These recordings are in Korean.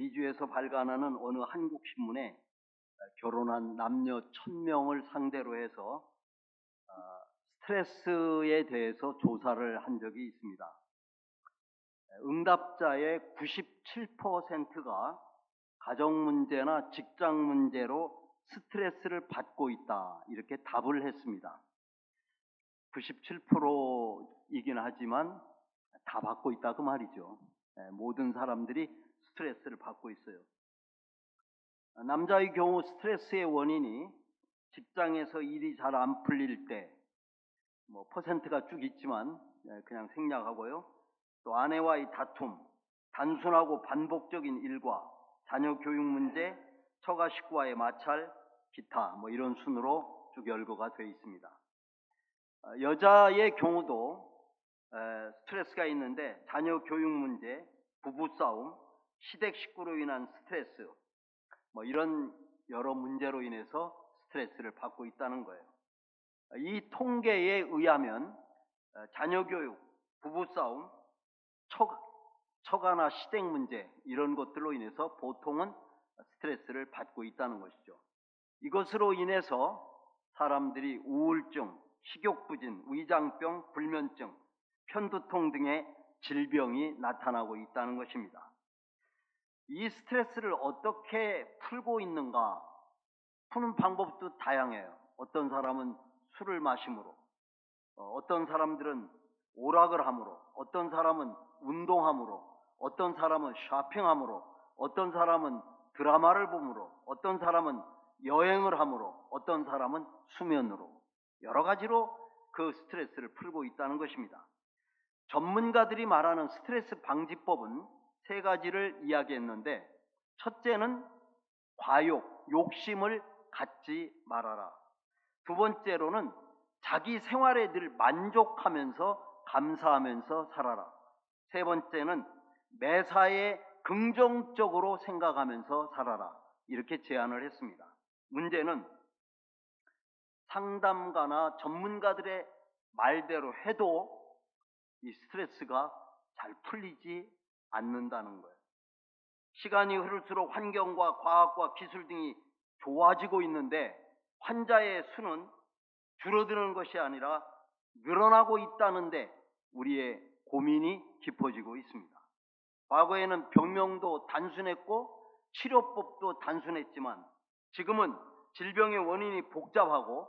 미주에서 발간하는 어느 한국 신문에 결혼한 남녀 1000명을 상대로 해서 스트레스에 대해서 조사를 한 적이 있습니다. 응답자의 97%가 가정 문제나 직장 문제로 스트레스를 받고 있다, 이렇게 답을 했습니다. 97%이긴 하지만 다 받고 있다 그 말이죠. 모든 사람들이 스트레스를 받고 있어요. 남자의 경우 스트레스의 원인이 직장에서 일이 잘 안 풀릴 때, 퍼센트가 쭉 있지만 그냥 생략하고요. 또 아내와의 다툼, 단순하고 반복적인 일과 자녀 교육 문제, 처가 식구와의 마찰, 기타 이런 순으로 쭉 열거가 되어 있습니다. 여자의 경우도 스트레스가 있는데 자녀 교육 문제, 부부싸움, 시댁 식구로 인한 스트레스, 이런 여러 문제로 인해서 스트레스를 받고 있다는 거예요. 이 통계에 의하면 자녀 교육, 부부싸움, 처가나 시댁 문제 이런 것들로 인해서 보통은 스트레스를 받고 있다는 것이죠. 이것으로 인해서 사람들이 우울증, 식욕부진, 위장병, 불면증, 편두통 등의 질병이 나타나고 있다는 것입니다. 이 스트레스를 어떻게 풀고 있는가? 푸는 방법도 다양해요. 어떤 사람은 술을 마심으로, 어떤 사람들은 오락을 함으로, 어떤 사람은 운동함으로, 어떤 사람은 쇼핑함으로, 어떤 사람은 드라마를 봄으로, 어떤 사람은 여행을 함으로, 어떤 사람은 수면으로, 여러 가지로 그 스트레스를 풀고 있다는 것입니다. 전문가들이 말하는 스트레스 방지법은 3가지를 이야기했는데, 첫째는 과욕, 욕심을 갖지 말아라. 두 번째로는 자기 생활에 늘 만족하면서 감사하면서 살아라. 세 번째는 매사에 긍정적으로 생각하면서 살아라. 이렇게 제안을 했습니다. 문제는 상담가나 전문가들의 말대로 해도 이 스트레스가 잘 풀리지 않는다는 거예요. 시간이 흐를수록 환경과 과학과 기술 등이 좋아지고 있는데 환자의 수는 줄어드는 것이 아니라 늘어나고 있다는데 우리의 고민이 깊어지고 있습니다. 과거에는 병명도 단순했고 치료법도 단순했지만 지금은 질병의 원인이 복잡하고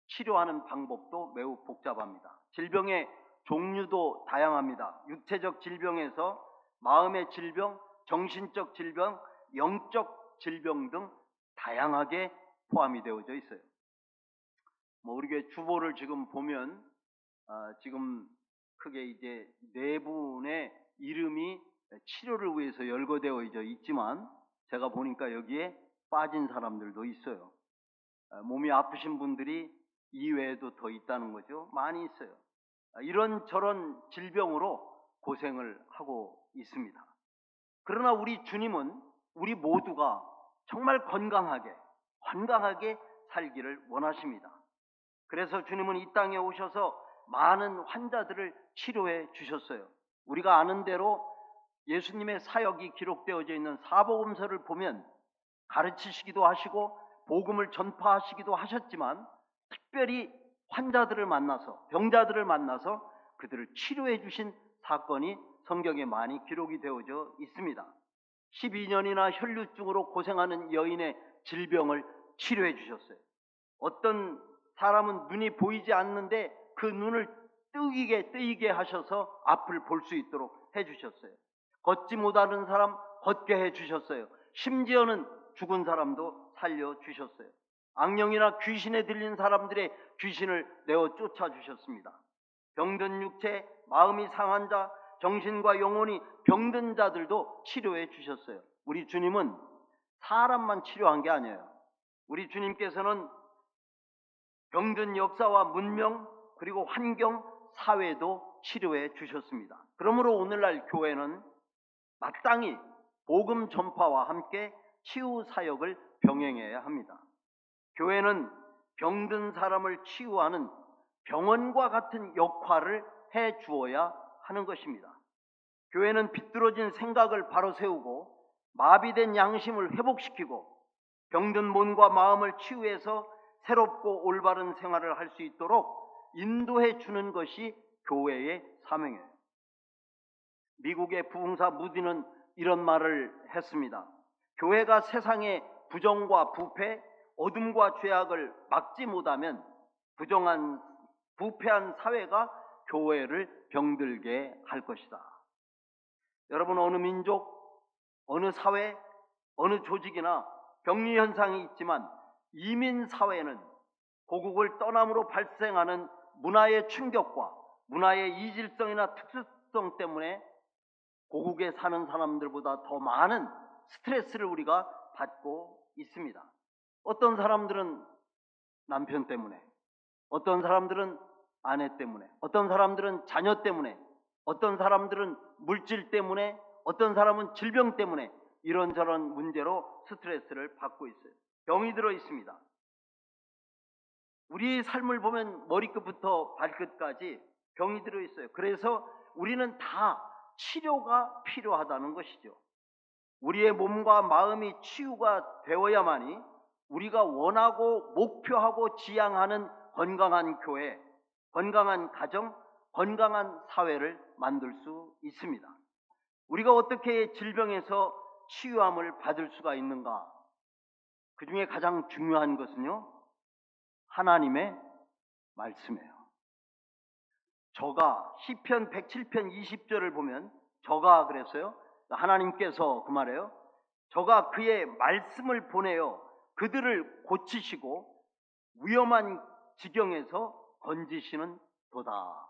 치료하는 방법도 매우 복잡합니다. 질병의 종류도 다양합니다. 육체적 질병에서 마음의 질병, 정신적 질병, 영적 질병 등 다양하게 포함이 되어져 있어요. 우리 교회 주보를 지금 보면 지금 크게 이제 4분의 이름이 치료를 위해서 열거되어 있지만 제가 보니까 여기에 빠진 사람들도 있어요. 몸이 아프신 분들이 이외에도 더 있다는 거죠. 많이 있어요. 이런저런 질병으로 고생을 하고 있습니다. 그러나 우리 주님은 우리 모두가 정말 건강하게 살기를 원하십니다. 그래서 주님은 이 땅에 오셔서 많은 환자들을 치료해 주셨어요. 우리가 아는 대로 예수님의 사역이 기록되어져 있는 사복음서를 보면 가르치시기도 하시고 복음을 전파하시기도 하셨지만 특별히 환자들을 만나서, 병자들을 만나서 그들을 치료해 주신 사건이 성경에 많이 기록이 되어져 있습니다. 12년이나 혈류증으로 고생하는 여인의 질병을 치료해 주셨어요. 어떤 사람은 눈이 보이지 않는데 그 눈을 뜨이게 하셔서 앞을 볼 수 있도록 해주셨어요. 걷지 못하는 사람 걷게 해주셨어요. 심지어는 죽은 사람도 살려주셨어요. 악령이나 귀신에 들린 사람들의 귀신을 내어 쫓아주셨습니다. 병든 육체, 마음이 상한 자, 정신과 영혼이 병든 자들도 치료해 주셨어요. 우리 주님은 사람만 치료한 게 아니에요. 우리 주님께서는 병든 역사와 문명, 그리고 환경, 사회도 치료해 주셨습니다. 그러므로 오늘날 교회는 마땅히 복음 전파와 함께 치유 사역을 병행해야 합니다. 교회는 병든 사람을 치유하는 병원과 같은 역할을 해 주어야 하는 것입니다. 교회는 비뚤어진 생각을 바로 세우고 마비된 양심을 회복시키고 병든 몸과 마음을 치유해서 새롭고 올바른 생활을 할 수 있도록 인도해 주는 것이 교회의 사명이에요. 미국의 부흥사 무디는 이런 말을 했습니다. 교회가 세상의 부정과 부패, 어둠과 죄악을 막지 못하면 부패한 사회가 교회를 병들게 할 것이다. 여러분, 어느 민족, 어느 사회, 어느 조직이나 격리 현상이 있지만 이민 사회는 고국을 떠남으로 발생하는 문화의 충격과 문화의 이질성이나 특수성 때문에 고국에 사는 사람들보다 더 많은 스트레스를 우리가 받고 있습니다. 어떤 사람들은 남편 때문에, 어떤 사람들은 아내 때문에, 어떤 사람들은 자녀 때문에, 어떤 사람들은 물질 때문에, 어떤 사람은 질병 때문에 이런저런 문제로 스트레스를 받고 있어요. 병이 들어 있습니다. 우리 삶을 보면 머리끝부터 발끝까지 병이 들어 있어요. 그래서 우리는 다 치료가 필요하다는 것이죠. 우리의 몸과 마음이 치유가 되어야만이 우리가 원하고 목표하고 지향하는 건강한 교회, 건강한 가정, 건강한 사회를 만들 수 있습니다. 우리가 어떻게 질병에서 치유함을 받을 수가 있는가? 그 중에 가장 중요한 것은요, 하나님의 말씀이에요. 저가 시편 107편 20절을 보면 저가 그랬어요. 하나님께서 그 말이에요. 저가 그의 말씀을 보내어 그들을 고치시고 위험한 지경에서 건지시는 도다.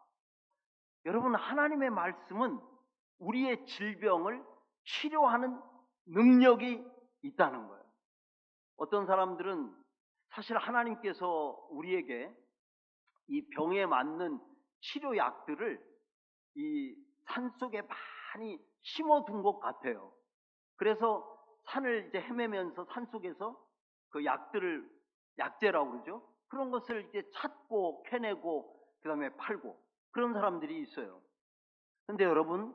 여러분, 하나님의 말씀은 우리의 질병을 치료하는 능력이 있다는 거예요. 어떤 사람들은 사실 하나님께서 우리에게 이 병에 맞는 치료약들을 이 산속에 많이 심어둔 것 같아요. 그래서 산을 이제 헤매면서 산속에서 그 약들을, 약재라고 그러죠. 그런 것을 이제 찾고 캐내고 그 다음에 팔고 그런 사람들이 있어요. 근데 여러분,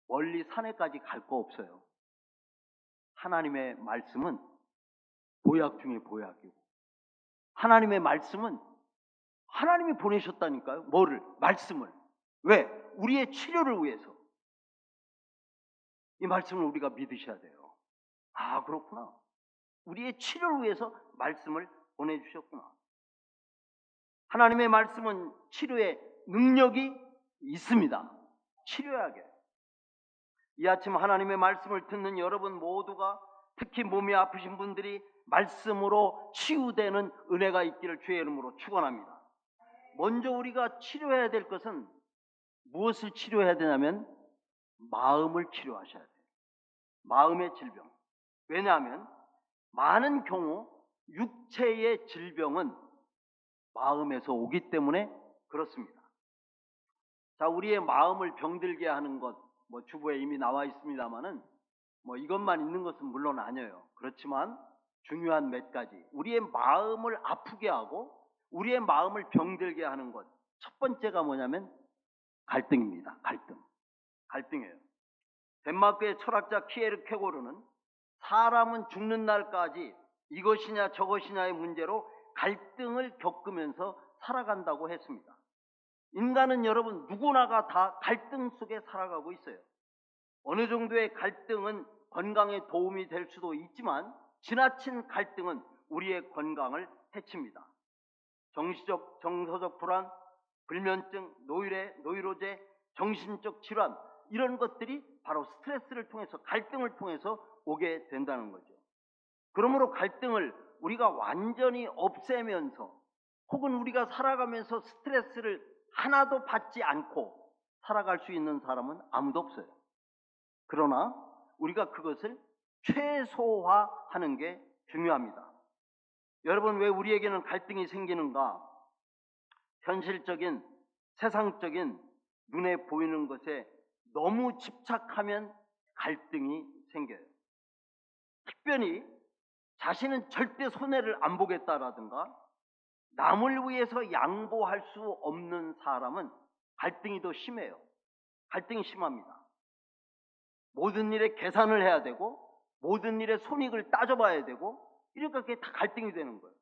멀리 산에까지 갈 거 없어요. 하나님의 말씀은 보약 중에 보약이고, 하나님의 말씀은 하나님이 보내셨다니까요. 뭐를? 말씀을. 왜? 우리의 치료를 위해서. 이 말씀을 우리가 믿으셔야 돼요. 아, 그렇구나. 우리의 치료를 위해서 말씀을 보내주셨구나. 하나님의 말씀은 치료의 능력이 있습니다. 치료약에. 이 아침 하나님의 말씀을 듣는 여러분 모두가, 특히 몸이 아프신 분들이 말씀으로 치유되는 은혜가 있기를 주의 이름으로 축원합니다. 먼저 우리가 치료해야 될 것은 무엇을 치료해야 되냐면 마음을 치료하셔야 돼요. 마음의 질병. 왜냐하면 많은 경우 육체의 질병은 마음에서 오기 때문에 그렇습니다. 자, 우리의 마음을 병들게 하는 것, 주보에 이미 나와 있습니다만은 이것만 있는 것은 물론 아니에요. 그렇지만 중요한 몇 가지. 우리의 마음을 아프게 하고 우리의 마음을 병들게 하는 것. 첫 번째가 뭐냐면 갈등입니다. 갈등이에요. 덴마크의 철학자 키에르 케고르는 사람은 죽는 날까지 이것이냐 저것이냐의 문제로 갈등을 겪으면서 살아간다고 했습니다. 인간은 여러분 누구나가 다 갈등 속에 살아가고 있어요. 어느 정도의 갈등은 건강에 도움이 될 수도 있지만 지나친 갈등은 우리의 건강을 해칩니다. 정서적 불안, 불면증, 노이로제, 정신적 질환, 이런 것들이 바로 스트레스를 통해서, 갈등을 통해서 오게 된다는 거죠. 그러므로 갈등을 우리가 완전히 없애면서 혹은 우리가 살아가면서 스트레스를 하나도 받지 않고 살아갈 수 있는 사람은 아무도 없어요. 그러나 우리가 그것을 최소화하는 게 중요합니다. 여러분, 왜 우리에게는 갈등이 생기는가? 현실적인, 세상적인 눈에 보이는 것에 너무 집착하면 갈등이 생겨요. 특별히 자신은 절대 손해를 안 보겠다라든가 남을 위해서 양보할 수 없는 사람은 갈등이 더 심해요. 갈등이 심합니다. 모든 일에 계산을 해야 되고 모든 일에 손익을 따져봐야 되고, 이러니까 그게 다 갈등이 되는 거예요.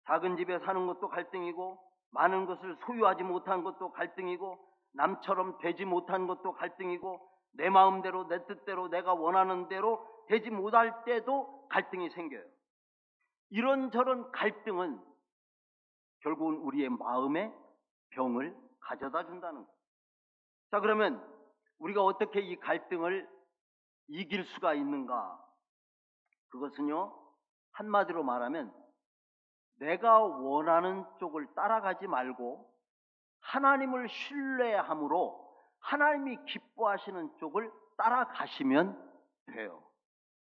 작은 집에 사는 것도 갈등이고, 많은 것을 소유하지 못한 것도 갈등이고, 남처럼 되지 못한 것도 갈등이고, 내 마음대로 내 뜻대로 내가 원하는 대로 되지 못할 때도 갈등이 생겨요. 이런저런 갈등은 결국은 우리의 마음에 병을 가져다 준다는 거예요. 자, 그러면 우리가 어떻게 이 갈등을 이길 수가 있는가? 그것은요, 한마디로 말하면 내가 원하는 쪽을 따라가지 말고 하나님을 신뢰함으로 하나님이 기뻐하시는 쪽을 따라가시면 돼요.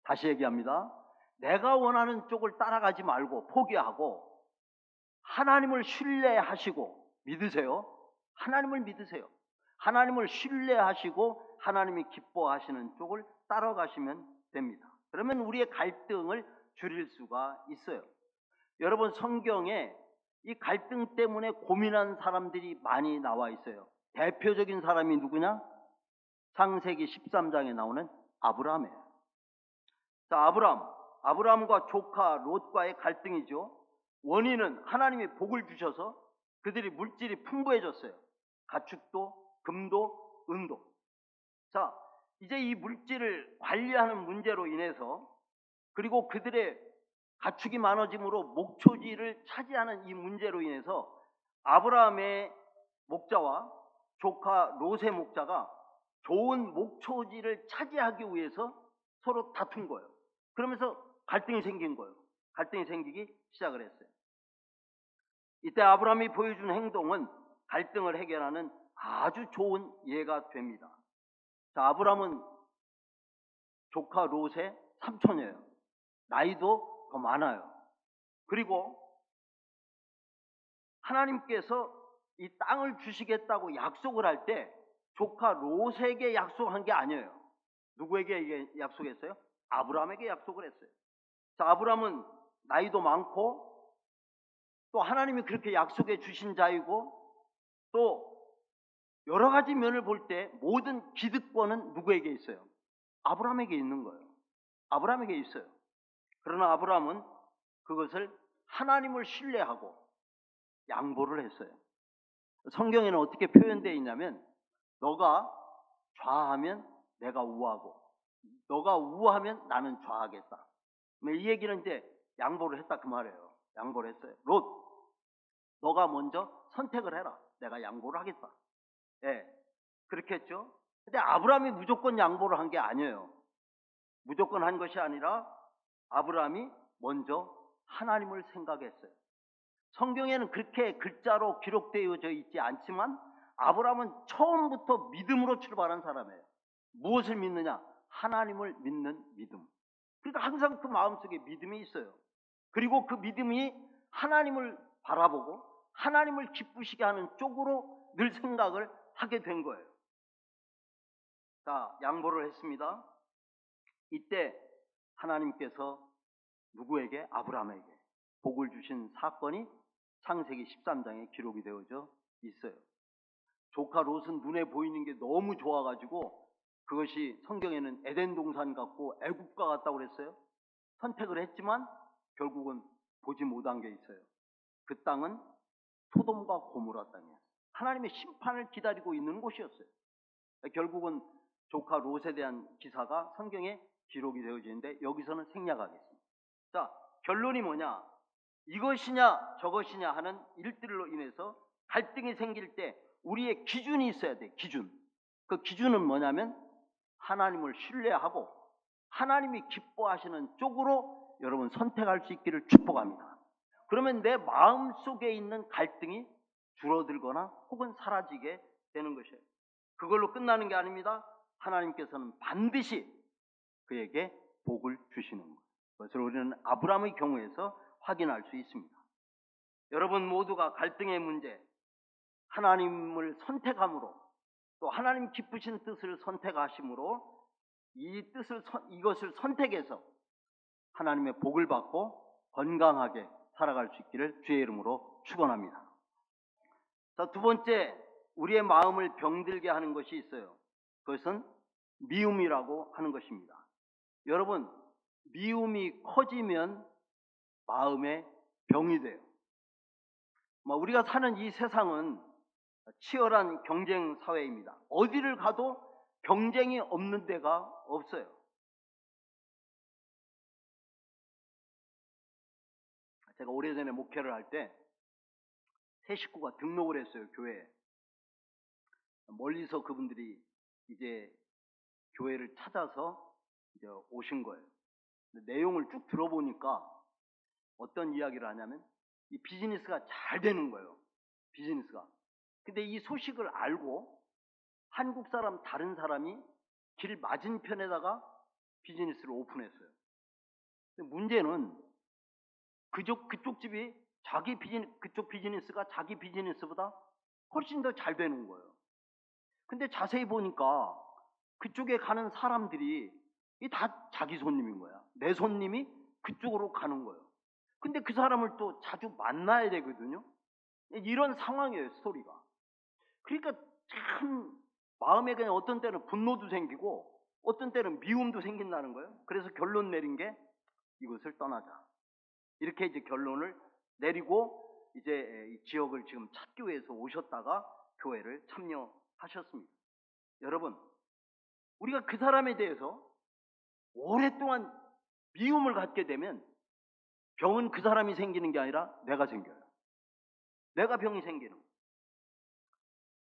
다시 얘기합니다. 내가 원하는 쪽을 따라가지 말고 포기하고 하나님을 신뢰하시고 믿으세요. 하나님을 믿으세요. 하나님을 신뢰하시고 하나님이 기뻐하시는 쪽을 따라가시면 됩니다. 그러면 우리의 갈등을 줄일 수가 있어요. 여러분, 성경에 이 갈등 때문에 고민한 사람들이 많이 나와 있어요. 대표적인 사람이 누구냐? 창세기 13장에 나오는 아브라함이에요. 자, 아브라함과 조카 롯과의 갈등이죠. 원인은 하나님이 복을 주셔서 그들이 물질이 풍부해졌어요. 가축도, 금도, 은도. 자, 이제 이 물질을 관리하는 문제로 인해서, 그리고 그들의 가축이 많아짐으로 목초지를 차지하는 이 문제로 인해서 아브라함의 목자와 조카 롯의 목자가 좋은 목초지를 차지하기 위해서 서로 다툰 거예요. 그러면서 갈등이 생긴 거예요. 갈등이 생기기 시작을 했어요. 이때 아브라함이 보여준 행동은 갈등을 해결하는 아주 좋은 예가 됩니다. 자, 아브라함은 조카 롯의 삼촌이에요. 나이도 더 많아요. 그리고 하나님께서 이 땅을 주시겠다고 약속을 할 때 조카 롯에게 약속한 게 아니에요. 누구에게 약속했어요? 아브라함에게 약속을 했어요. 자, 아브라함은 나이도 많고 또 하나님이 그렇게 약속해 주신 자이고, 또 여러 가지 면을 볼 때 모든 기득권은 누구에게 있어요? 아브라함에게 있는 거예요. 아브라함에게 있어요. 그러나 아브라함은 그것을 하나님을 신뢰하고 양보를 했어요. 성경에는 어떻게 표현되어 있냐면, 너가 좌하면 내가 우하고 너가 우하면 나는 좌하겠다. 이 얘기는 이제 양보를 했다 그 말이에요. 양보를 했어요. 롯, 너가 먼저 선택을 해라. 내가 양보를 하겠다. 예, 그렇게 했죠. 근데 아브라함이 무조건 양보를 한 게 아니에요. 무조건 한 것이 아니라 아브라함이 먼저 하나님을 생각했어요. 성경에는 그렇게 글자로 기록되어져 있지 않지만 아브라함은 처음부터 믿음으로 출발한 사람이에요. 무엇을 믿느냐? 하나님을 믿는 믿음. 그러니까 항상 그 마음속에 믿음이 있어요. 그리고 그 믿음이 하나님을 바라보고 하나님을 기쁘시게 하는 쪽으로 늘 생각을 하게 된 거예요. 자, 양보를 했습니다. 이때 하나님께서 누구에게? 아브라함에게 복을 주신 사건이 창세기 13장에 기록이 되어져 있어요. 조카 롯은 눈에 보이는 게 너무 좋아가지고 그것이 성경에는 에덴 동산 같고 애국가 같다고 그랬어요. 선택을 했지만 결국은 보지 못한 게 있어요. 그 땅은 소돔과 고모라 땅이에요. 하나님의 심판을 기다리고 있는 곳이었어요. 결국은 조카 롯에 대한 기사가 성경에 기록이 되어져 있는데 여기서는 생략하겠습니다. 자, 결론이 뭐냐? 이것이냐 저것이냐 하는 일들로 인해서 갈등이 생길 때 우리의 기준이 있어야 돼. 기준. 그 기준은 뭐냐면 하나님을 신뢰하고 하나님이 기뻐하시는 쪽으로 여러분 선택할 수 있기를 축복합니다. 그러면 내 마음속에 있는 갈등이 줄어들거나 혹은 사라지게 되는 것이에요. 그걸로 끝나는 게 아닙니다. 하나님께서는 반드시 그에게 복을 주시는 거예요. 그것을 우리는 아브라함의 경우에서 확인할 수 있습니다. 여러분 모두가 갈등의 문제, 하나님을 선택함으로 또 하나님 기쁘신 뜻을 선택하심으로 이것을 선택해서 하나님의 복을 받고 건강하게 살아갈 수 있기를 주의 이름으로 축원합니다. 자, 두 번째, 우리의 마음을 병들게 하는 것이 있어요. 그것은 미움이라고 하는 것입니다. 여러분, 미움이 커지면 마음의 병이 돼요. 우리가 사는 이 세상은 치열한 경쟁 사회입니다. 어디를 가도 경쟁이 없는 데가 없어요. 제가 오래전에 목회를 할 때 새 식구가 등록을 했어요, 교회에. 멀리서 그분들이 이제 교회를 찾아서 이제 오신 거예요. 근데 내용을 쭉 들어보니까 어떤 이야기를 하냐면 이 비즈니스가 잘 되는 거예요. 비즈니스가. 근데 이 소식을 알고 한국 사람 다른 사람이 길 맞은편에다가 비즈니스를 오픈했어요. 근데 문제는 그쪽 집이 그쪽 비즈니스가 자기 비즈니스보다 훨씬 더 잘 되는 거예요. 근데 자세히 보니까 그쪽에 가는 사람들이 다 자기 손님인 거야. 내 손님이 그쪽으로 가는 거예요. 근데 그 사람을 또 자주 만나야 되거든요. 이런 상황이에요, 스토리가. 그러니까 참 마음에 그냥 어떤 때는 분노도 생기고 어떤 때는 미움도 생긴다는 거예요. 그래서 결론 내린 게 이것을 떠나자. 이렇게 이제 결론을 내리고 이제 이 지역을 지금 찾기 위해서 오셨다가 교회를 참여하셨습니다. 여러분, 우리가 그 사람에 대해서 오랫동안 미움을 갖게 되면 병은 그 사람이 생기는 게 아니라 내가 생겨요. 내가 병이 생기는 거예요.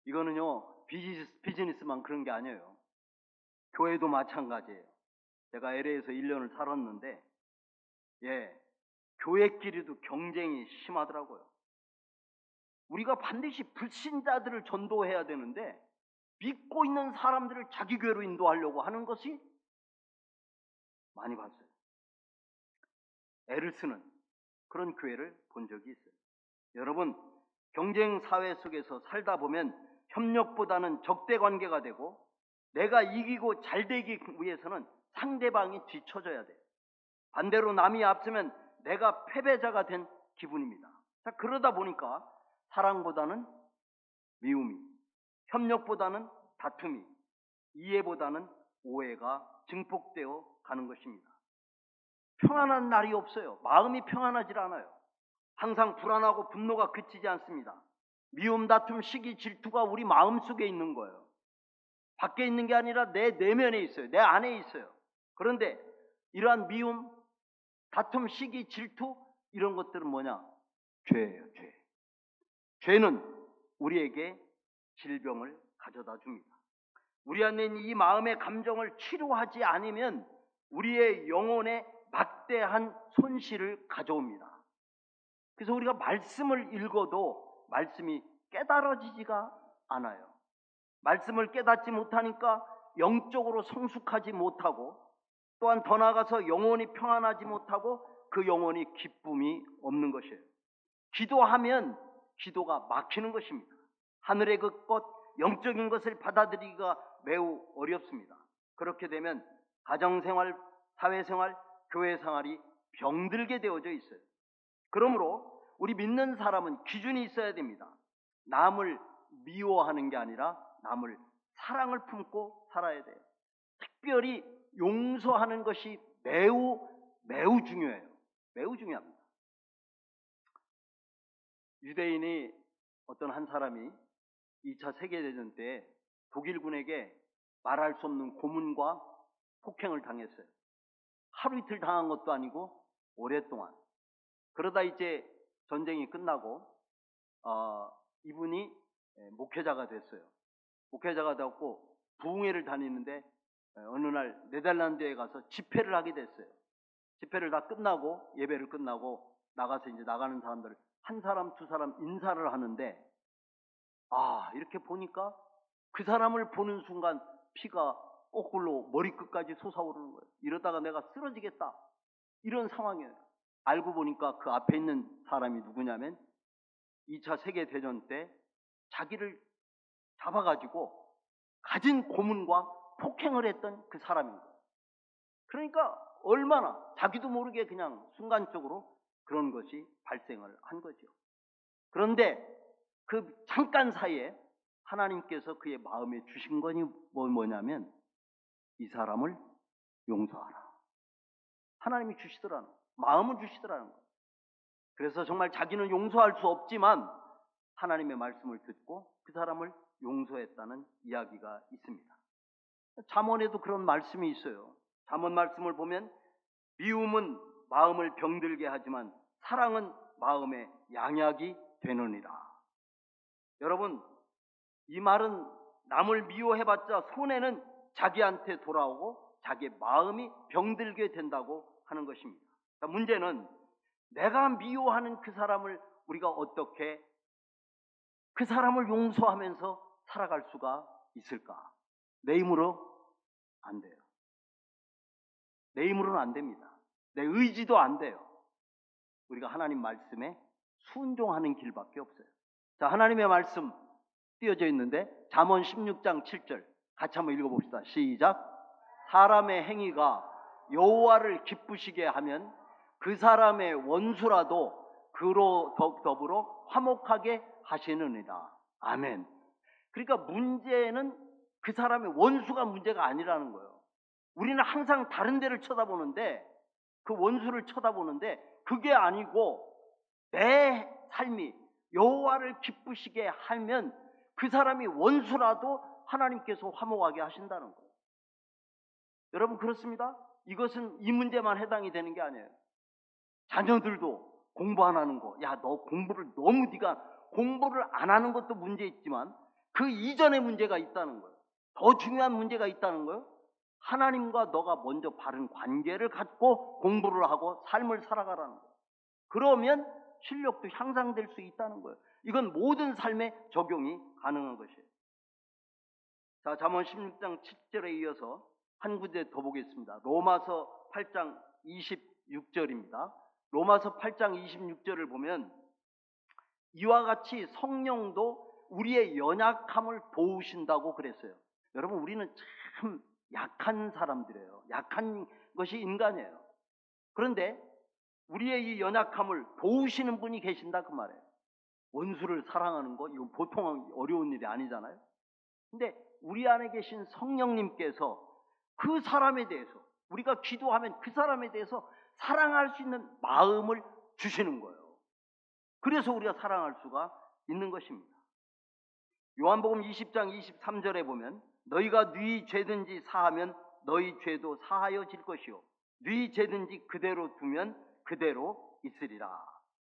이거는요, 비즈니스만 그런 게 아니에요. 교회도 마찬가지예요. 제가 LA에서 1년을 살았는데, 교회끼리도 경쟁이 심하더라고요. 우리가 반드시 불신자들을 전도해야 되는데, 믿고 있는 사람들을 자기 교회로 인도하려고 하는 것이 많이 봤어요. 애를 쓰는 그런 교회를 본 적이 있어요. 여러분, 경쟁 사회 속에서 살다 보면 협력보다는 적대 관계가 되고 내가 이기고 잘 되기 위해서는 상대방이 뒤처져야 돼요. 반대로 남이 앞서면 내가 패배자가 된 기분입니다. 자, 그러다 보니까 사랑보다는 미움이, 협력보다는 다툼이, 이해보다는 오해가 증폭되어 가는 것입니다. 평안한 날이 없어요. 마음이 평안하질 않아요. 항상 불안하고 분노가 그치지 않습니다. 미움, 다툼, 시기, 질투가 우리 마음속에 있는 거예요. 밖에 있는 게 아니라 내 내면에 있어요. 내 안에 있어요. 그런데 이러한 미움, 다툼, 시기, 질투 이런 것들은 뭐냐? 죄예요, 죄. 죄는 우리에게 질병을 가져다 줍니다. 우리 안에 있는 이 마음의 감정을 치료하지 않으면 우리의 영혼에 막대한 손실을 가져옵니다. 그래서 우리가 말씀을 읽어도 말씀이 깨달아지지가 않아요. 말씀을 깨닫지 못하니까 영적으로 성숙하지 못하고 또한 더 나아가서 영혼이 평안하지 못하고 그 영혼이 기쁨이 없는 것이에요. 기도하면 기도가 막히는 것입니다. 하늘의 그 것, 영적인 것을 받아들이기가 매우 어렵습니다. 그렇게 되면 가정생활, 사회생활, 교회생활이 병들게 되어져 있어요. 그러므로 우리 믿는 사람은 기준이 있어야 됩니다. 남을 미워하는 게 아니라 남을 사랑을 품고 살아야 돼요. 특별히 용서하는 것이 매우 중요해요. 매우 중요합니다. 유대인이 어떤 한 사람이 2차 세계대전 때 독일군에게 말할 수 없는 고문과 폭행을 당했어요. 하루 이틀 당한 것도 아니고 오랫동안. 그러다 이제 전쟁이 끝나고 이분이 목회자가 됐어요. 목회자가 되었고 부흥회를 다니는데 어느 날 네덜란드에 가서 집회를 하게 됐어요. 집회를 다 끝나고 예배를 끝나고 나가서 이제 나가는 사람들을 한 사람 두 사람 인사를 하는데 이렇게 보니까 그 사람을 보는 순간 피가 거꾸로 머리끝까지 솟아오르는 거예요. 이러다가 내가 쓰러지겠다. 이런 상황이에요. 알고 보니까 그 앞에 있는 사람이 누구냐면 2차 세계대전 때 자기를 잡아가지고 가진 고문과 폭행을 했던 그 사람인 거예요. 그러니까 얼마나 자기도 모르게 그냥 순간적으로 그런 것이 발생을 한 거죠. 그런데 그 잠깐 사이에 하나님께서 그의 마음에 주신 것이 뭐냐면 이 사람을 용서하라. 하나님이 주시더라는 거예요. 마음을 주시더라는 거예요. 그래서 정말 자기는 용서할 수 없지만 하나님의 말씀을 듣고 그 사람을 용서했다는 이야기가 있습니다. 잠언에도 그런 말씀이 있어요. 잠언 말씀을 보면 미움은 마음을 병들게 하지만 사랑은 마음의 양약이 되느니라. 여러분, 이 말은 남을 미워해봤자 손해는 자기한테 돌아오고 자기의 마음이 병들게 된다고 하는 것입니다. 문제는 내가 미워하는 그 사람을 우리가 어떻게 그 사람을 용서하면서 살아갈 수가 있을까? 내 힘으로 안 돼요. 내 힘으로는 안 됩니다. 내 의지도 안 돼요. 우리가 하나님 말씀에 순종하는 길밖에 없어요. 자, 하나님의 말씀 띄어져 있는데 잠언 16장 7절 같이 한번 읽어봅시다. 시작. 사람의 행위가 여호와를 기쁘시게 하면 그 사람의 원수라도 그로 더불어 화목하게 하시느니라. 아멘. 그러니까 문제는 그 사람의 원수가 문제가 아니라는 거예요. 우리는 항상 다른 데를 쳐다보는데 그 원수를 쳐다보는데 그게 아니고 내 삶이 여호와를 기쁘시게 하면 그 사람이 원수라도 하나님께서 화목하게 하신다는 거예요. 여러분 그렇습니다. 이것은 이 문제만 해당이 되는 게 아니에요. 자녀들도 공부 안 하는 거, 야, 너 공부를 너무 네가 공부를 안 하는 것도 문제 있지만 그 이전에 문제가 있다는 거예요. 더 중요한 문제가 있다는 거예요. 하나님과 너가 먼저 바른 관계를 갖고 공부를 하고 삶을 살아가라는 거예요. 그러면 실력도 향상될 수 있다는 거예요. 이건 모든 삶에 적용이 가능한 것이에요. 자, 잠언 16장 7절에 이어서 한 군데 더 보겠습니다. 로마서 8장 26절입니다. 로마서 8장 26절을 보면 이와 같이 성령도 우리의 연약함을 도우신다고 그랬어요. 여러분 우리는 참 약한 사람들이에요. 약한 것이 인간이에요. 그런데 우리의 이 연약함을 도우시는 분이 계신다 그 말이에요. 원수를 사랑하는 거 이건 보통 어려운 일이 아니잖아요. 근데 우리 안에 계신 성령님께서 그 사람에 대해서 우리가 기도하면 그 사람에 대해서 사랑할 수 있는 마음을 주시는 거예요. 그래서 우리가 사랑할 수가 있는 것입니다. 요한복음 20장 23절에 보면 너희가 네 죄든지 사하면 너희 죄도 사하여질 것이요 네 죄든지 그대로 두면 그대로 있으리라.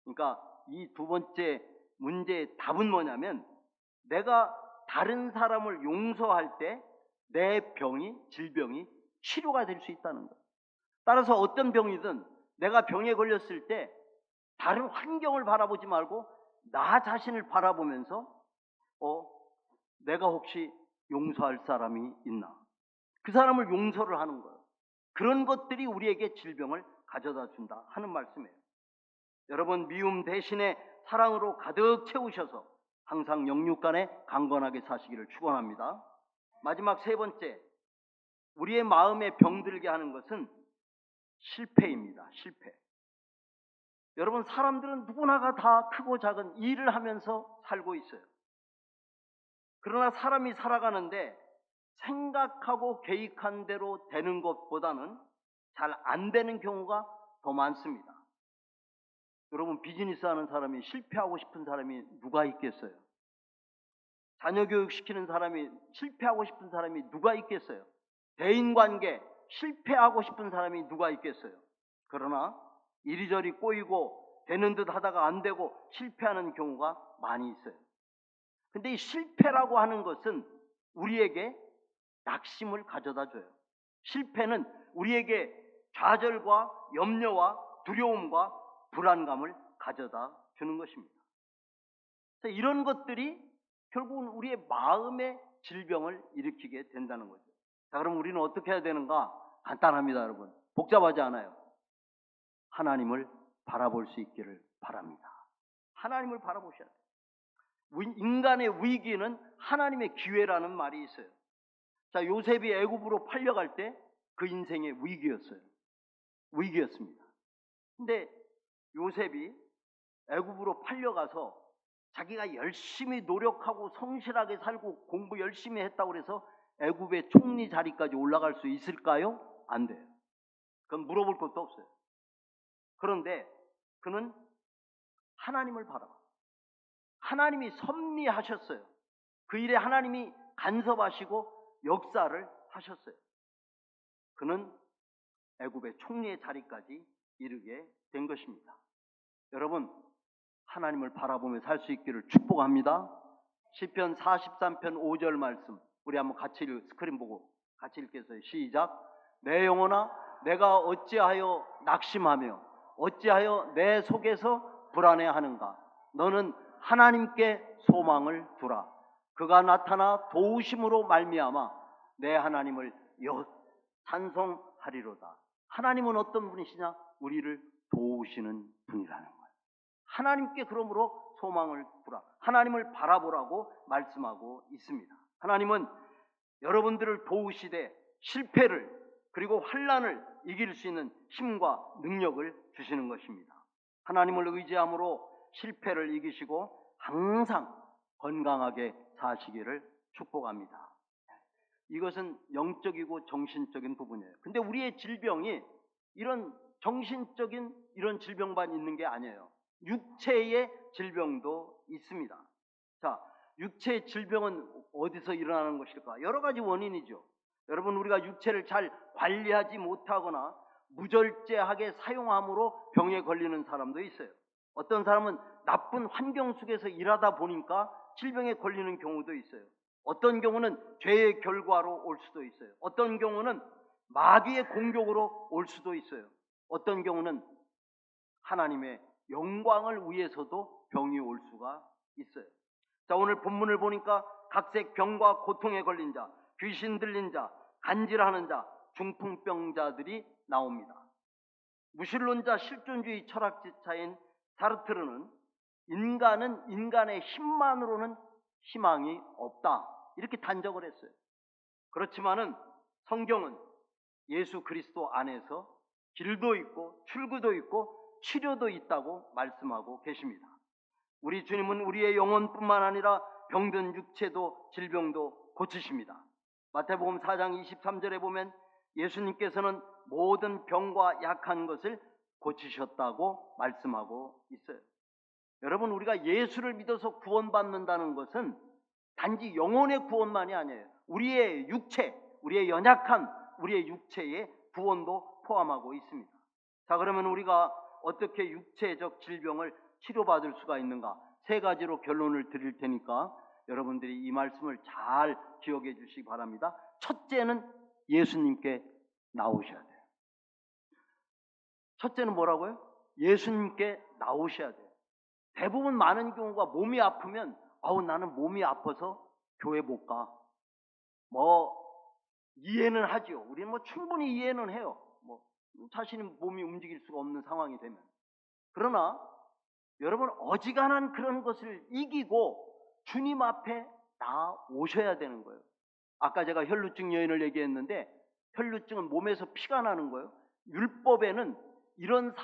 그러니까 이 두 번째 문제의 답은 뭐냐면 내가 다른 사람을 용서할 때 내 질병이 치료가 될 수 있다는 거예요. 따라서 어떤 병이든 내가 병에 걸렸을 때 다른 환경을 바라보지 말고 나 자신을 바라보면서 내가 혹시 용서할 사람이 있나? 그 사람을 용서를 하는 거예요. 그런 것들이 우리에게 질병을 가져다 준다 하는 말씀이에요. 여러분 미움 대신에 사랑으로 가득 채우셔서 항상 영육간에 강건하게 사시기를 축원합니다. 마지막 세 번째, 우리의 마음에 병들게 하는 것은 실패입니다. 실패. 여러분 사람들은 누구나가 다 크고 작은 일을 하면서 살고 있어요. 그러나 사람이 살아가는데 생각하고 계획한 대로 되는 것보다는 잘 안 되는 경우가 더 많습니다. 여러분 비즈니스 하는 사람이 실패하고 싶은 사람이 누가 있겠어요? 자녀 교육시키는 사람이 실패하고 싶은 사람이 누가 있겠어요? 대인관계 실패하고 싶은 사람이 누가 있겠어요? 그러나 이리저리 꼬이고 되는 듯 하다가 안 되고 실패하는 경우가 많이 있어요. 근데 이 실패라고 하는 것은 우리에게 낙심을 가져다 줘요. 실패는 우리에게 좌절과 염려와 두려움과 불안감을 가져다 주는 것입니다. 그래서 이런 것들이 결국은 우리의 마음의 질병을 일으키게 된다는 거죠. 자, 그럼 우리는 어떻게 해야 되는가? 간단합니다, 여러분. 복잡하지 않아요. 하나님을 바라볼 수 있기를 바랍니다. 하나님을 바라보셔야 돼요. 인간의 위기는 하나님의 기회라는 말이 있어요. 자, 요셉이 애굽으로 팔려갈 때 그 인생의 위기였어요. 위기였습니다. 근데 요셉이 애굽으로 팔려가서 자기가 열심히 노력하고 성실하게 살고 공부 열심히 했다고 해서 애굽의 총리 자리까지 올라갈 수 있을까요? 안 돼요. 그건 물어볼 것도 없어요. 그런데 그는 하나님을 바라봐. 하나님이 섭리하셨어요. 그 일에 하나님이 간섭하시고 역사를 하셨어요. 그는 애굽의 총리의 자리까지 이르게 된 것입니다. 여러분, 하나님을 바라보며 살 수 있기를 축복합니다. 시편 43편 5절 말씀 우리 한번 같이 스크린 보고 같이 읽겠어요. 시작. 내 영혼아 내가 어찌하여 낙심하며 어찌하여 내 속에서 불안해하는가. 너는 하나님께 소망을 두라. 그가 나타나 도우심으로 말미암아 내 하나님을 찬송하리로다. 하나님은 어떤 분이시냐? 우리를 도우시는 분이라는 거예요. 하나님께 그러므로 소망을 두라. 하나님을 바라보라고 말씀하고 있습니다. 하나님은 여러분들을 도우시되 실패를 그리고 환난을 이길 수 있는 힘과 능력을 주시는 것입니다. 하나님을 의지함으로 실패를 이기시고 항상 건강하게 사시기를 축복합니다. 이것은 영적이고 정신적인 부분이에요. 근데 우리의 질병이 이런 정신적인 이런 질병만 있는 게 아니에요. 육체의 질병도 있습니다. 자, 육체의 질병은 어디서 일어나는 것일까? 여러 가지 원인이죠. 여러분, 우리가 육체를 잘 관리하지 못하거나 무절제하게 사용함으로 병에 걸리는 사람도 있어요. 어떤 사람은 나쁜 환경 속에서 일하다 보니까 질병에 걸리는 경우도 있어요. 어떤 경우는 죄의 결과로 올 수도 있어요. 어떤 경우는 마귀의 공격으로 올 수도 있어요. 어떤 경우는 하나님의 영광을 위해서도 병이 올 수가 있어요. 자, 오늘 본문을 보니까 각색 병과 고통에 걸린 자, 귀신 들린 자, 간질하는 자, 중풍병자들이 나옵니다. 무신론자 실존주의 철학자인 사르트르는 인간은 인간의 힘만으로는 희망이 없다, 이렇게 단정을 했어요. 그렇지만은 성경은 예수 그리스도 안에서 길도 있고 출구도 있고 치료도 있다고 말씀하고 계십니다. 우리 주님은 우리의 영혼뿐만 아니라 병든 육체도 질병도 고치십니다. 마태복음 4장 23절에 보면 예수님께서는 모든 병과 약한 것을 고치셨다고 말씀하고 있어요. 여러분, 우리가 예수를 믿어서 구원받는다는 것은 단지 영혼의 구원만이 아니에요. 우리의 육체, 우리의 연약한 우리의 육체의 구원도 포함하고 있습니다. 자, 그러면 우리가 어떻게 육체적 질병을 치료받을 수가 있는가? 세 가지로 결론을 드릴 테니까 여러분들이 이 말씀을 잘 기억해 주시기 바랍니다. 첫째는 예수님께 나오셔야 돼요. 첫째는 뭐라고요? 예수님께 나오셔야 돼요. 대부분 많은 경우가 몸이 아프면 나는 몸이 아파서 교회 못 가. 이해는 하죠. 우리는 충분히 이해는 해요. 자신이 몸이 움직일 수가 없는 상황이 되면. 그러나 여러분, 어지간한 그런 것을 이기고 주님 앞에 나오셔야 되는 거예요. 아까 제가 혈루증 여인을 얘기했는데 혈루증은 몸에서 피가 나는 거예요. 율법에는 이런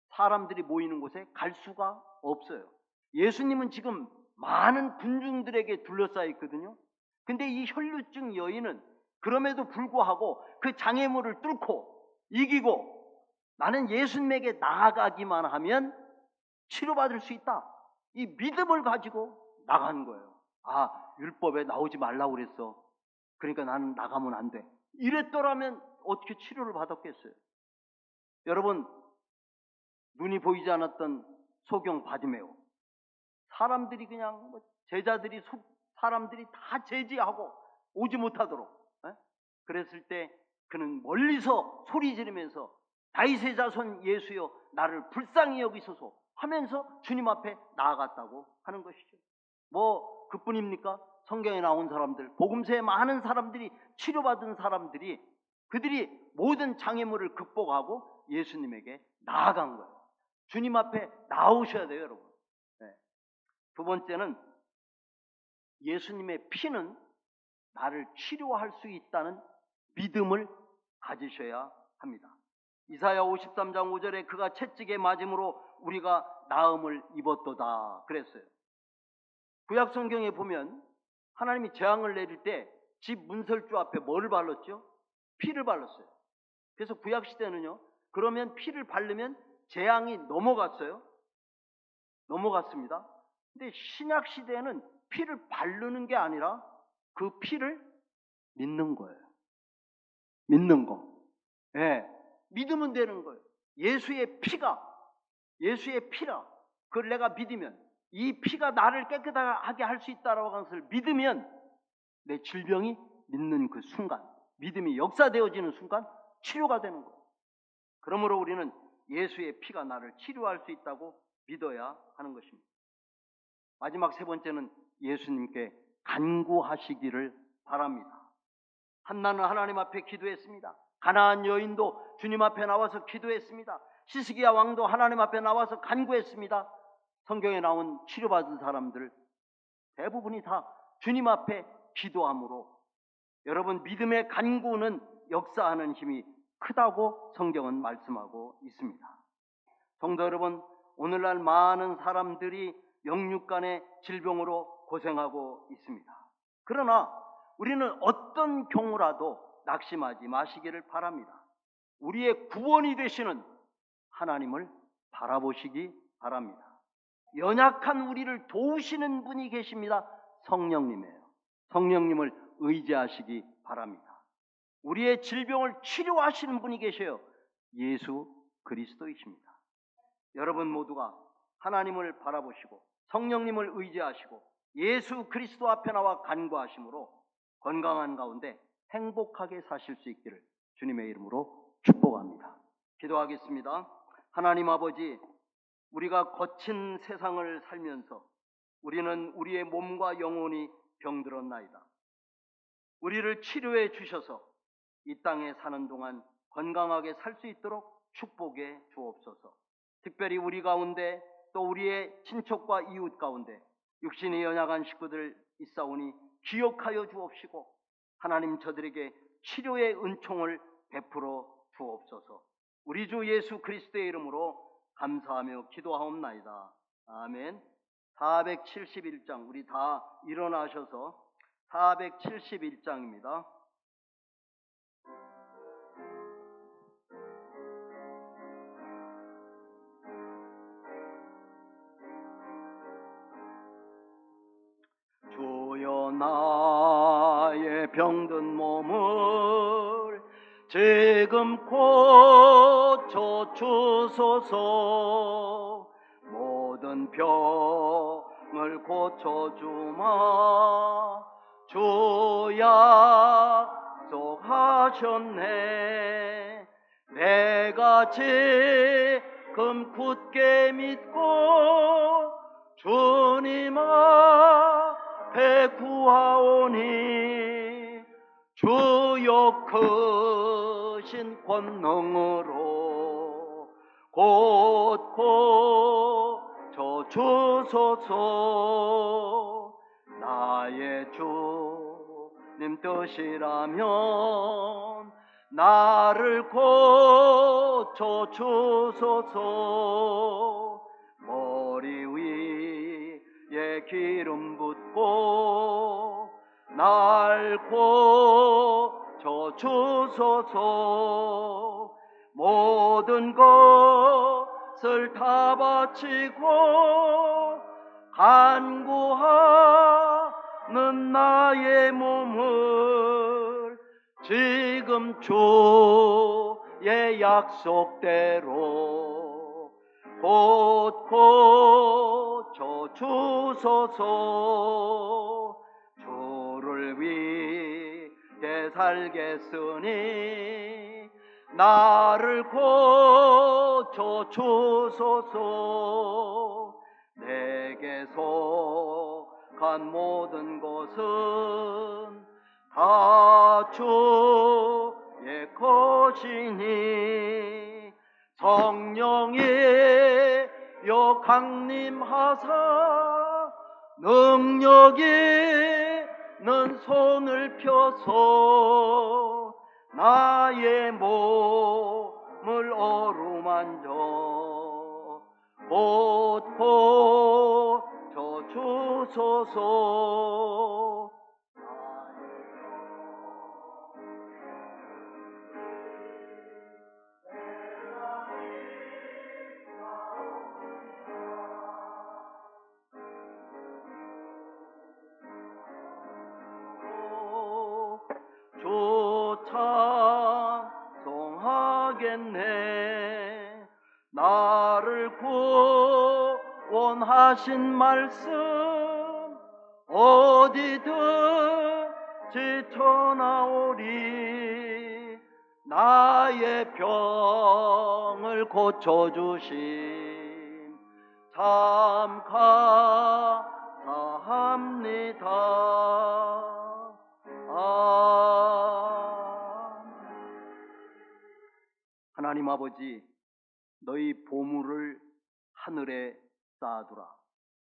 사람들이 모이는 곳에 갈 수가 없어요. 예수님은 지금 많은 군중들에게 둘러싸여 있거든요. 근데 이 혈루증 여인은 그럼에도 불구하고 그 장애물을 뚫고 이기고 나는 예수님에게 나아가기만 하면 치료받을 수 있다, 이 믿음을 가지고 나간 거예요. 율법에 나오지 말라고 그랬어. 그러니까 나는 나가면 안 돼. 이랬더라면 어떻게 치료를 받았겠어요? 여러분, 눈이 보이지 않았던 소경 바디메오, 사람들이 그냥 제자들이 사람들이 다 제지하고 오지 못하도록 그랬을 때 그는 멀리서 소리 지르면서 다윗의 자손 예수여 나를 불쌍히 여기소서 하면서 주님 앞에 나아갔다고 하는 것이죠. 그뿐입니까? 성경에 나온 사람들, 복음서에 많은 사람들이, 치료받은 사람들이, 그들이 모든 장애물을 극복하고 예수님에게 나아간 거예요. 주님 앞에 나오셔야 돼요, 여러분. 두 번째는 예수님의 피는 나를 치료할 수 있다는 믿음을 가지셔야 합니다. 이사야 53장 5절에 그가 채찍에 맞음으로 우리가 나음을 입었도다 그랬어요. 구약 성경에 보면 하나님이 재앙을 내릴 때 집 문설주 앞에 뭐를 발랐죠? 피를 발랐어요. 그래서 구약 시대는요, 그러면 피를 바르면 재앙이 넘어갔어요. 넘어갔습니다. 근데 신약 시대에는 피를 바르는 게 아니라 그 피를 믿는 거예요. 믿는 거. 예, 믿으면 되는 거예요. 예수의 피라. 그걸 내가 믿으면, 이 피가 나를 깨끗하게 할 수 있다라고 하는 것을 믿으면 내 질병이 믿는 그 순간, 믿음이 역사되어지는 순간 치료가 되는 거예요. 그러므로 우리는 예수의 피가 나를 치료할 수 있다고 믿어야 하는 것입니다. 마지막 세 번째는 예수님께 간구하시기를 바랍니다. 한나는 하나님 앞에 기도했습니다. 가나안 여인도 주님 앞에 나와서 기도했습니다. 시스기야 왕도 하나님 앞에 나와서 간구했습니다. 성경에 나온 치료받은 사람들 대부분이 다 주님 앞에 기도함으로, 여러분, 믿음의 간구는 역사하는 힘이 크다고 성경은 말씀하고 있습니다. 성도 여러분, 오늘날 많은 사람들이 영육간의 질병으로 고생하고 있습니다. 그러나 우리는 어떤 경우라도 낙심하지 마시기를 바랍니다. 우리의 구원이 되시는 하나님을 바라보시기 바랍니다. 연약한 우리를 도우시는 분이 계십니다. 성령님이에요. 성령님을 의지하시기 바랍니다. 우리의 질병을 치료하시는 분이 계셔요. 예수 그리스도이십니다. 여러분 모두가 하나님을 바라보시고 성령님을 의지하시고 예수 그리스도 앞에 나와 간구하심으로 건강한 가운데 행복하게 사실 수 있기를 주님의 이름으로 축복합니다. 기도하겠습니다. 하나님 아버지, 우리가 거친 세상을 살면서 우리는 우리의 몸과 영혼이 병들었나이다. 우리를 치료해 주셔서 이 땅에 사는 동안 건강하게 살 수 있도록 축복해 주옵소서. 특별히 우리 가운데 또 우리의 친척과 이웃 가운데 육신이 연약한 식구들 있사오니 기억하여 주옵시고 하나님 저들에게 치료의 은총을 베풀어 주옵소서. 우리 주 예수 그리스도의 이름으로 감사하며 기도하옵나이다. 아멘. 471장, 우리 다 일어나셔서 471장입니다. 주여 나의 병든 몸을 지금 고쳐 주소서. 모든 병을 고쳐주마 주 약속하셨네. 내가 지금 굳게 믿고 주님 앞에 구하오니 주여 크신 권능으로 곧 고쳐 주소서. 나의 주님 뜻이라면 나를 고쳐 주소서. 머리 위에 기름 붓고 날 고쳐 주소서. 모든 것을 다 바치고 간구하는 나의 몸을 지금 주의 약속대로 곧 고쳐 주소서. 주를 위해 살겠으니 나를 고쳐 주소서. 내게 속한 모든 것은 다 주의 것이니 성령이여 강림하사 능력 있는 손을 펴서 나의 몸을 어루만져 곧 고쳐 주소서. 구원하신 말씀 어디든지 전하오리. 나의 병을 고쳐주신 참 감사합니다. 하나님 아버지, 너희 보물을 하늘에 쌓아두라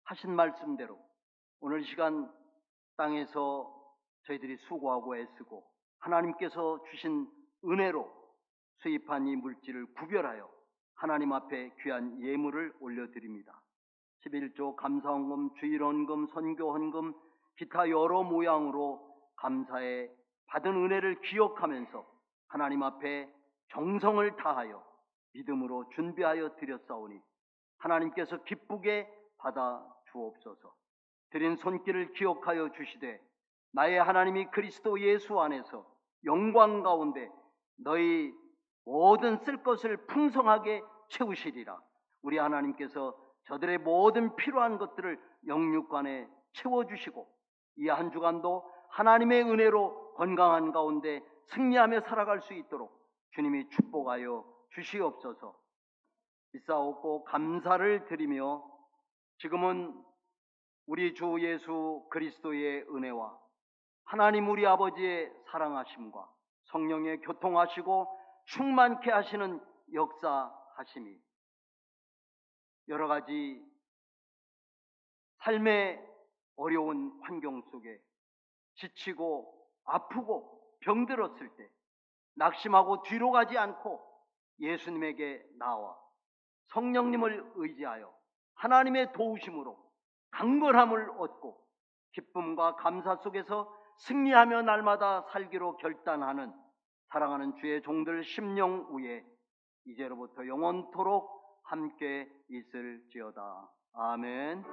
하신 말씀대로 오늘 시간 땅에서 저희들이 수고하고 애쓰고 하나님께서 주신 은혜로 수입한 이 물질을 구별하여 하나님 앞에 귀한 예물을 올려드립니다. 11조 감사헌금, 주일헌금, 선교헌금, 기타 여러 모양으로 감사에 받은 은혜를 기억하면서 하나님 앞에 정성을 다하여 믿음으로 준비하여 드렸사오니 하나님께서 기쁘게 받아 주옵소서. 드린 손길을 기억하여 주시되 나의 하나님이 그리스도 예수 안에서 영광 가운데 너희 모든 쓸 것을 풍성하게 채우시리라. 우리 하나님께서 저들의 모든 필요한 것들을 영육간에 채워주시고 이 한 주간도 하나님의 은혜로 건강한 가운데 승리하며 살아갈 수 있도록 주님이 축복하여 주시옵소서. 비싸옵고 감사를 드리며 지금은 우리 주 예수 그리스도의 은혜와 하나님 우리 아버지의 사랑하심과 성령의 교통하시고 충만케 하시는 역사하심이 여러 가지 삶의 어려운 환경 속에 지치고 아프고 병들었을 때 낙심하고 뒤로 가지 않고 예수님에게 나와 성령님을 의지하여 하나님의 도우심으로 강건함을 얻고 기쁨과 감사 속에서 승리하며 날마다 살기로 결단하는 사랑하는 주의 종들 심령 위에 이제로부터 영원토록 함께 있을지어다. 아멘.